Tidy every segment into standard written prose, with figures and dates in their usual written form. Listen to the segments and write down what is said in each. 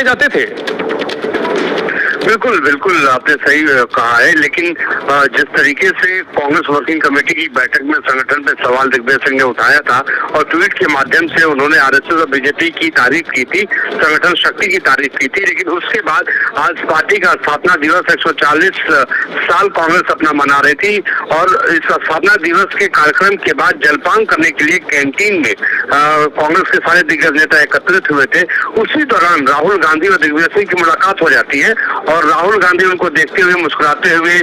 जाते थे। बिल्कुल बिल्कुल आपने सही कहा है, लेकिन जिस तरीके से कांग्रेस वर्किंग कमेटी की बैठक में संगठन पे सवाल दिग्विजय सिंह ने उठाया था और ट्वीट के माध्यम से उन्होंने आरएसएस और बीजेपी की तारीफ की थी, संगठन शक्ति की तारीफ की थी, लेकिन उसके बाद आज पार्टी का स्थापना दिवस 140 साल कांग्रेस अपना मना रही थी और इस स्थापना दिवस के कार्यक्रम के बाद जलपान करने के लिए कैंटीन में कांग्रेस के सारे दिग्गज नेता एकत्रित हुए थे। उसी दौरान राहुल गांधी और दिग्विजय सिंह की मुलाकात हो जाती है और राहुल गांधी उनको देखते हुए मुस्कुराते हुए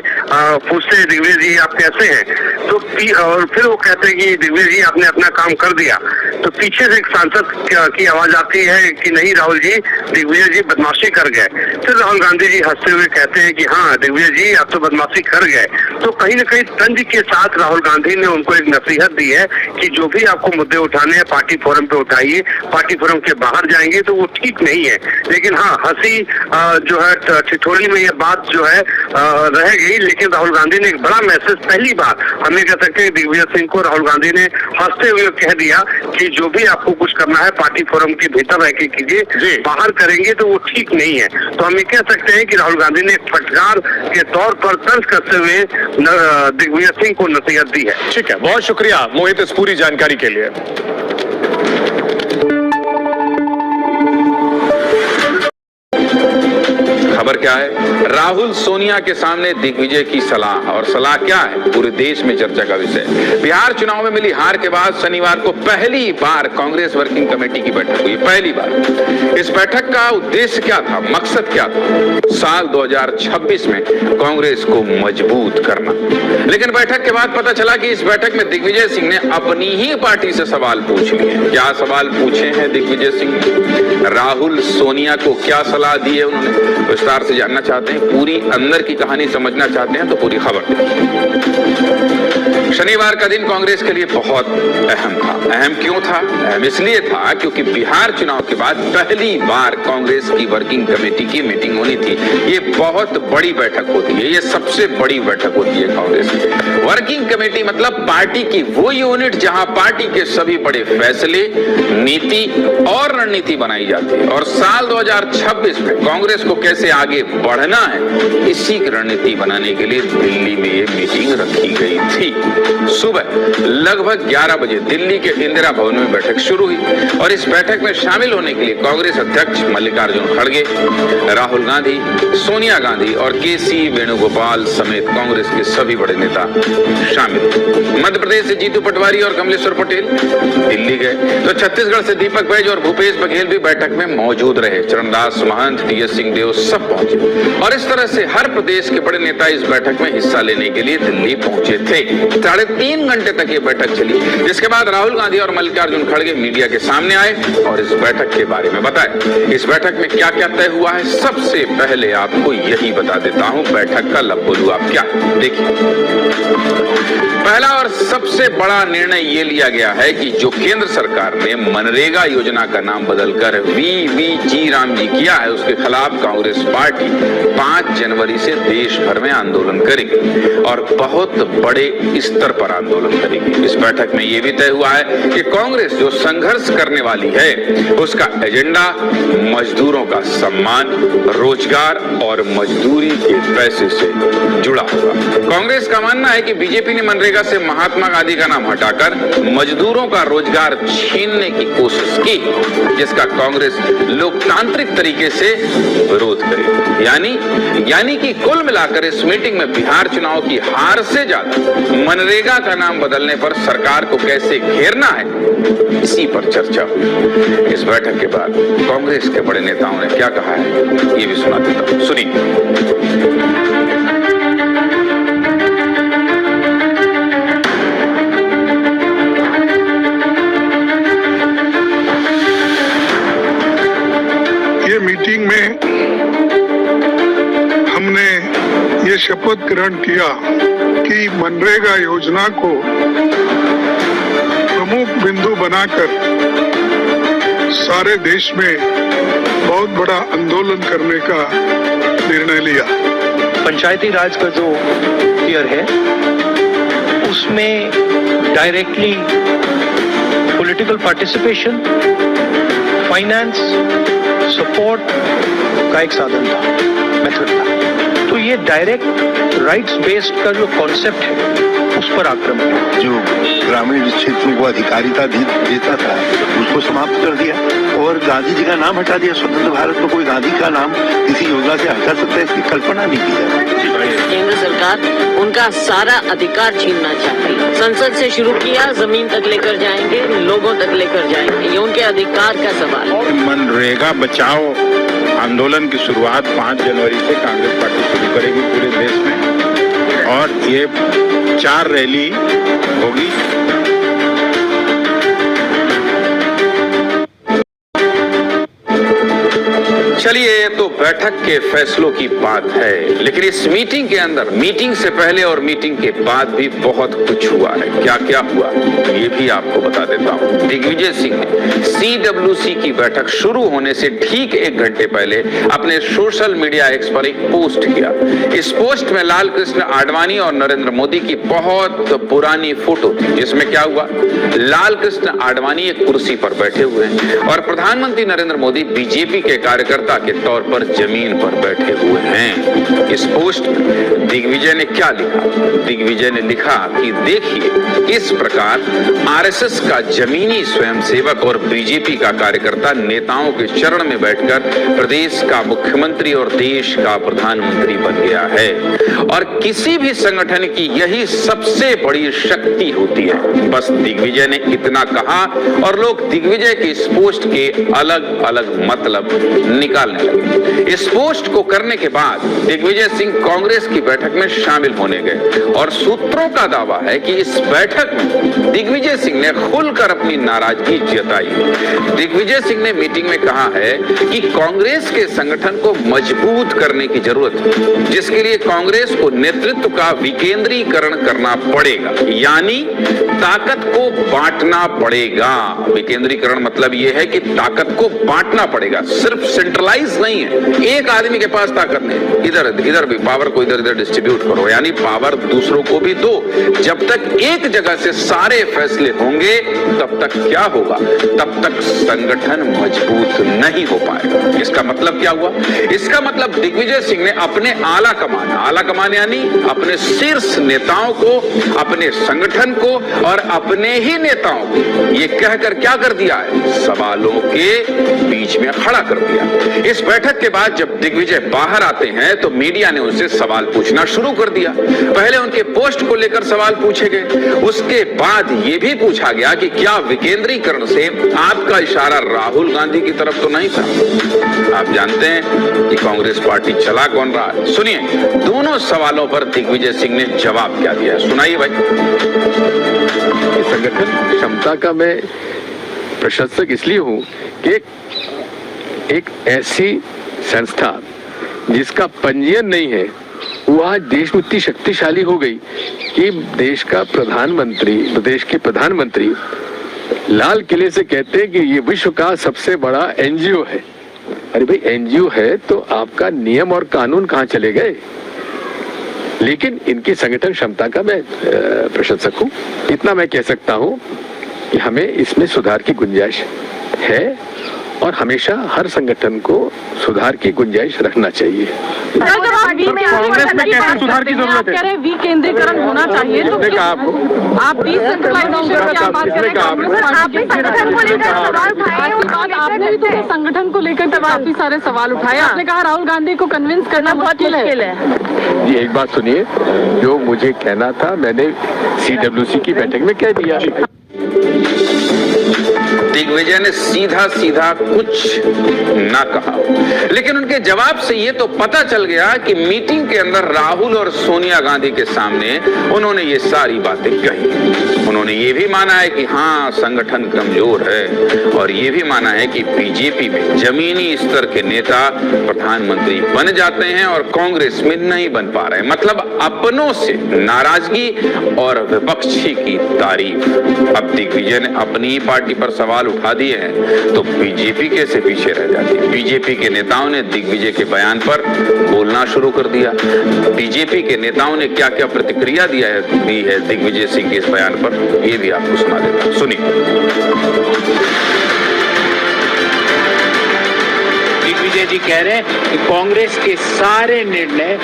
पूछते हैं, दिग्विजय जी आप कैसे हैं? तो और फिर वो कहते हैं कि दिग्विजय जी आपने अपना काम कर दिया। तो पीछे से एक सांसद की आवाज आती है कि नहीं राहुल जी, दिग्विजय जी बदमाशी कर गए। फिर राहुल गांधी जी हंसते हुए कहते हैं कि हाँ दिग्विजय जी आप तो बदमाशी कर गए। तो कहीं न कहीं तंज के साथ राहुल गांधी ने उनको एक नसीहत दी है कि जो भी आपको मुद्दे उठाने हैं पार्टी फोरम पे उठाइए, पार्टी फोरम के बाहर जाएंगे तो वो ठीक नहीं है। लेकिन हाँ हंसी जो है ठिठोली में यह बात जो है रह गई, लेकिन राहुल गांधी ने एक बड़ा मैसेज पहली बार हमें कह सकते हैं दिग्विजय सिंह को राहुल गांधी ने हंसते हुए कह दिया कि जो भी आपको कुछ करना है पार्टी फोरम के भीतर रह के कीजिए, बाहर करेंगे तो वो ठीक नहीं है। तो हम ये कह सकते हैं कि राहुल गांधी ने एक फटकार के तौर पर तंज करते हुए दिग्विजय सिंह को नसीहत दी है। ठीक है, बहुत शुक्रिया मोहित इस पूरी जानकारी के लिए। खबर क्या है? राहुल सोनिया के सामने दिग्विजय की सलाह, और सलाह क्या है पूरे देश में चर्चा का विषय। बिहार चुनाव में मिली हार के बाद शनिवार को पहली बार कांग्रेस वर्किंग कमेटी की बैठक हुई, पहली बार। इस बैठक का उद्देश्य क्या था, मकसद क्या था? साल 2026 में कांग्रेस को मजबूत करना। लेकिन बैठक के बाद पता चला कि इस बैठक में दिग्विजय सिंह ने अपनी ही पार्टी से सवाल पूछ लिए। क्या सवाल पूछे हैं दिग्विजय सिंह? राहुल सोनिया को क्या सलाह दी है उन्होंने? विस्तार से जानना चाहते हैं, पूरी अंदर की कहानी समझना चाहते हैं तो पूरी खबर देखिए। शनिवार का दिन कांग्रेस के लिए बहुत अहम था। अहम क्यों था? अहम इसलिए था क्योंकि बिहार चुनाव के बाद पहली बार कांग्रेस की वर्किंग कमेटी की मीटिंग होनी थी। ये बहुत बड़ी बैठक होती है, ये सबसे बड़ी बैठक होती है कांग्रेस की। वर्किंग कमेटी मतलब पार्टी की वो यूनिट जहां पार्टी के सभी बड़े फैसले, नीति और रणनीति बनाई जाती है। और साल 2026 में कांग्रेस को कैसे आगे बढ़ना है, इसी की रणनीति बनाने के लिए दिल्ली में ये मीटिंग रखी गई थी। सुबह लगभग 11 बजे दिल्ली के इंदिरा भवन में बैठक शुरू हुई और इस बैठक में शामिल होने के लिए कांग्रेस अध्यक्ष मल्लिकार्जुन खड़गे, राहुल गांधी, सोनिया गांधी और केसी वेणुगोपाल समेत कांग्रेस के सभी बड़े नेता शामिल। मध्य प्रदेश से जीतू पटवारी और कमलेश्वर पटेल दिल्ली गए तो छत्तीसगढ़ से दीपक बैज और भूपेश बघेल भी बैठक में मौजूद रहे। चरणदास महंत, टीएस सिंहदेव सब पहुंचे और इस तरह से हर प्रदेश के बड़े नेता इस बैठक में हिस्सा लेने के लिए दिल्ली पहुंचे थे। 3.5 घंटे तक ये बैठक चली, जिसके बाद राहुल गांधी और मल्लिकार्जुन खड़गे मीडिया के सामने आए और इस बैठक के बारे में बताए। इस बैठक में क्या क्या तय हुआ है, सबसे पहले आपको यही बता देता हूं बैठक का लब्बुलुआब क्या। देखिए, पहला और सबसे बड़ा निर्णय ये लिया गया है कि जो केंद्र सरकार ने मनरेगा योजना का नाम बदलकर वीवीजी राम जी किया है, उसके खिलाफ कांग्रेस पार्टी 5 जनवरी से देश भर में आंदोलन करेगी और बहुत बड़े स्तर पर आंदोलन करेगी। इस बैठक में यह भी तय हुआ है कि कांग्रेस जो संघर्ष करने वाली है उसका एजेंडा मजदूरों का सम्मान, रोजगार और मजदूरी के पैसे से जुड़ा होगा। कांग्रेस का मानना है कि बीजेपी ने मनरेगा से महात्मा गांधी का नाम हटाकर मजदूरों का रोजगार छीनने की कोशिश की, जिसका कांग्रेस लोकतांत्रिक तरीके से विरोध करेगी। यानी कि कुल मिलाकर इस मीटिंग में बिहार चुनाव की हार से ज्यादा मनरेगा का नाम बदलने पर सरकार को कैसे घेरना है, इसी पर चर्चा हुई। इस बैठक के बाद कांग्रेस के बड़े नेताओं ने क्या कहा है, ये भी सुना देता हूं, सुनिए। मीटिंग में हमने ये शपथ ग्रहण किया कि मनरेगा योजना को प्रमुख बिंदु बनाकर सारे देश में बहुत बड़ा आंदोलन करने का निर्णय लिया। पंचायती राज का जो ईयर है उसमें directly political participation, finance, support का एक साधन था, मेथड था। तो ये डायरेक्ट राइट्स बेस्ड का जो कॉन्सेप्ट है उस पर आक्रमण है। जो ग्रामीण क्षेत्रों को अधिकारिता देता था उसको समाप्त कर दिया और गांधी जी का नाम हटा दिया। स्वतंत्र भारत में कोई गांधी का नाम किसी योजना से हटा सकता है, इसकी कल्पना नहीं की जाती। केंद्र सरकार उनका सारा अधिकार छीनना चाहती है। संसद से शुरू किया, जमीन तक लेकर जाएंगे, लोगों तक लेकर जाएंगे। ये उनके अधिकार का सवाल है। मनरेगा बचाओ आंदोलन की शुरुआत 5 जनवरी से कांग्रेस पार्टी शुरू करेगी पूरे देश में और ये 4 रैली होगी। चलिए, तो बैठक के फैसलों की बात है, लेकिन इस मीटिंग के अंदर, मीटिंग से पहले और मीटिंग के बाद भी बहुत कुछ हुआ है। क्या क्या हुआ ये भी आपको बता देता हूं। दिग्विजय सिंह ने CWC की बैठक शुरू होने से ठीक 1 घंटे पहले अपने सोशल मीडिया एक्स पर एक पोस्ट किया। इस पोस्ट में लाल कृष्ण आडवाणी और नरेंद्र मोदी की बहुत पुरानी फोटो थी, जिसमें क्या हुआ, लाल कृष्ण आडवाणी एक कुर्सी पर बैठे हुए हैं और प्रधानमंत्री नरेंद्र मोदी बीजेपी के कार्यकर्ता के तौर पर जमीन पर बैठे हुए हैं। इस पोस्ट में दिग्विजय ने क्या लिखा? दिग्विजय ने लिखा कि देखिए, इस प्रकार आरएसएस का जमीनी स्वयंसेवक और बीजेपी का कार्यकर्ता नेताओं के चरण में बैठकर प्रदेश का मुख्यमंत्री और देश का प्रधानमंत्री बन गया है और किसी भी संगठन की यही सबसे बड़ी शक्ति होती है। बस दिग्विजय ने इतना कहा और लोग दिग्विजय के इस पोस्ट के अलग अलग मतलब निकालने लगे। इस पोस्ट को करने के बाद दिग्विजय सिंह कांग्रेस की बैठक में शामिल होने गए और सूत्रों का दावा है कि इस बैठक में दिग्विजय सिंह ने खुलकर अपनी नाराजगी जताई। दिग्विजय सिंह ने मीटिंग में कहा है कि कांग्रेस के संगठन को मजबूत करने की जरूरत है, जिसके लिए कांग्रेस को नेतृत्व का विकेंद्रीकरण करना पड़ेगा, यानी ताकत को बांटना पड़ेगा। विकेंद्रीकरण मतलब यह है कि ताकत को बांटना पड़ेगा, सिर्फ सेंट्रलाइज नहीं है। एक आदमी के पास ताकत नहीं, इधर भी पावर को इधर डिस्ट्रीब्यूट करो, यानी पावर दूसरों को भी दो। जब तक एक जगह से सारे फैसले होंगे तब तक क्या होगा, तब तक संगठन मजबूत नहीं हो पाएगा। इसका मतलब क्या हुआ? इसका मतलब दिग्विजय सिंह ने अपने आला कमान यानी अपने शीर्ष नेताओं को, अपने संगठन को और अपने ही नेताओं को ये कहकर क्या कर दिया है, सवालों के बीच में खड़ा कर दिया। इस बैठक के बाद जब दिग्विजय बाहर आते हैं तो मीडिया ने उनसे सवाल पूछना शुरू कर दिया। पहले उनके पोस्ट को लेकर सवाल पूछे गए, उसके बाद यह भी पूछा गया कि क्या विकेंद्रीकरण से आपका इशारा राहुल गांधी की तरफ तो नहीं था? आप जानते हैं कि कांग्रेस पार्टी चला कौन रहा है। सुनिए, दोनों सवालों पर दिग्विजय सिंह ने जवाब क्या दिया, सुनाइए भाई। संगठन क्षमता का मैं प्रशंसक इसलिए हूं कि एक ऐसी संस्था जिसका पंजीयन नहीं है वो आज देश में इतनी शक्तिशाली हो गई कि देश के प्रधानमंत्री लाल किले से कहते हैं कि ये विश्व का सबसे बड़ा एनजीओ है। अरे भाई, एनजीओ है तो आपका नियम और कानून कहां चले गए? लेकिन इनकी संगठन क्षमता का मैं प्रशंसक हूं। इतना मैं कह सकता हूं कि हमें इसमें सुधार की गुंजाइश है और हमेशा हर संगठन को सुधार की गुंजाइश रखना चाहिए। कांग्रेस में कैसे सुधार की जरूरत है? कह रहे विकेंद्रीकरण होना चाहिए, तो आप डिसेंट्रलाइजेशन की बात करें, आपने भी तो संगठन को लेकर काफी सारे सवाल उठाए। आपने कहा राहुल गांधी को कन्विंस करना बहुत मुश्किल है। जी, एक बात सुनिए, जो मुझे कहना था मैंने CWC की बैठक में कह दिया। दिग्विजय ने सीधा कुछ ना कहा, लेकिन उनके जवाब से ये तो पता चल गया कि मीटिंग के अंदर राहुल और सोनिया गांधी के सामने उन्होंने ये सारी बातें कही। उन्होंने ये भी माना है कि हाँ, संगठन कमजोर है और ये भी माना है कि बीजेपी में जमीनी स्तर के नेता प्रधानमंत्री बन जाते हैं और कांग्रेस में नहीं बन पा रहे। मतलब अपनों से नाराजगी और विपक्षी की तारीफ। अब दिग्विजय ने अपनी ही पार्टी पर सवाल सवाल उठा दिए हैं तो बीजेपी कैसे पीछे रह जाती है। बीजेपी के नेताओं ने दिग्विजय के बयान पर बोलना शुरू कर दिया। बीजेपी के नेताओं ने क्या क्या प्रतिक्रिया दी है दिग्विजय सिंह के इस बयान पर, ये भी आपको सुना देता हूं, सुनिए। दिग्विजय जी कह रहे हैं कि कांग्रेस के सारे निर्णय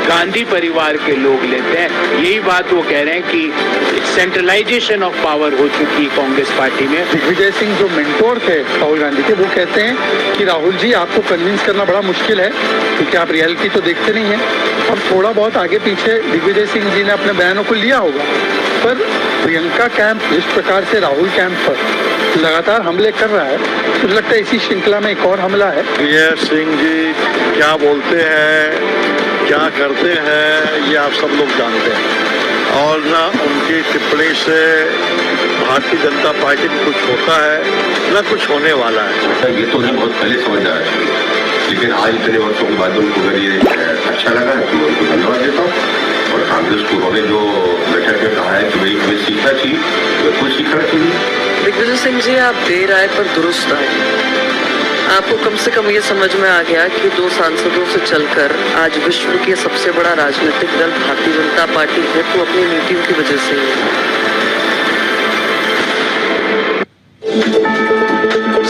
गांधी परिवार के लोग लेते हैं। यही बात वो कह रहे हैं कि सेंट्रलाइजेशन ऑफ पावर हो चुकी है कांग्रेस पार्टी में। दिग्विजय सिंह जो मेंटोर थे राहुल गांधी के, वो कहते हैं कि राहुल जी आपको कन्विंस करना बड़ा मुश्किल है क्योंकि आप रियलिटी तो देखते नहीं हैं। और थोड़ा बहुत आगे पीछे दिग्विजय सिंह जी ने अपने बयानों को लिया होगा, पर प्रियंका कैंप जिस प्रकार से राहुल कैंप पर लगातार हमले कर रहा है, मुझे लगता है इसी श्रृंखला में एक और हमला है। दिग्विजय सिंह जी क्या बोलते हैं, क्या करते हैं, ये आप सब लोग जानते हैं। और ना उनकी टिप्पणी से भारतीय जनता पार्टी में कुछ होता है ना कुछ होने वाला है। ये तो उन्हें बहुत पहले समझ आया, लेकिन आज इतने वर्षों के बाद उनको अगर ये अच्छा लगा है तो उनको धन्यवाद देता हूँ। और कांग्रेस को उन्होंने जो बैठक में कहा है कि भाई हमें सीखना चाहिए, बिल्कुल सीखना चाहिए। दिग्विजय सिंह जी, आप देर आए पर दुरुस्त आए। आपको कम से कम ये समझ में आ गया कि 2 सांसदों से चलकर आज विश्व के सबसे बड़ा राजनीतिक दल भारतीय जनता पार्टी है तो अपनी नीतियों की वजह से ही।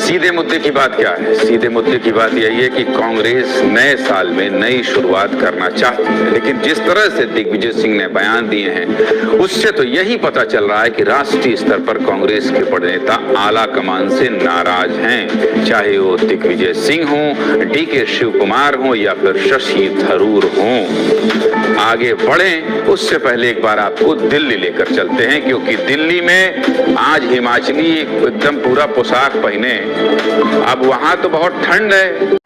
सीधे मुद्दे की बात क्या है? सीधे मुद्दे की बात यही है कि कांग्रेस नए साल में नई शुरुआत करना चाहती है, लेकिन जिस तरह से दिग्विजय सिंह ने बयान दिए हैं उससे तो यही पता चल रहा है कि राष्ट्रीय स्तर पर कांग्रेस के बड़े नेता आला कमान से नाराज हैं, चाहे वो दिग्विजय सिंह हो, डीके शिव कुमार हो या फिर शशि थरूर हो। आगे बढ़ें उससे पहले एक बार आपको दिल्ली लेकर चलते हैं, क्योंकि दिल्ली में आज हिमाचली एकदम पूरा पोशाक पहने, अब वहां तो बहुत ठंड है।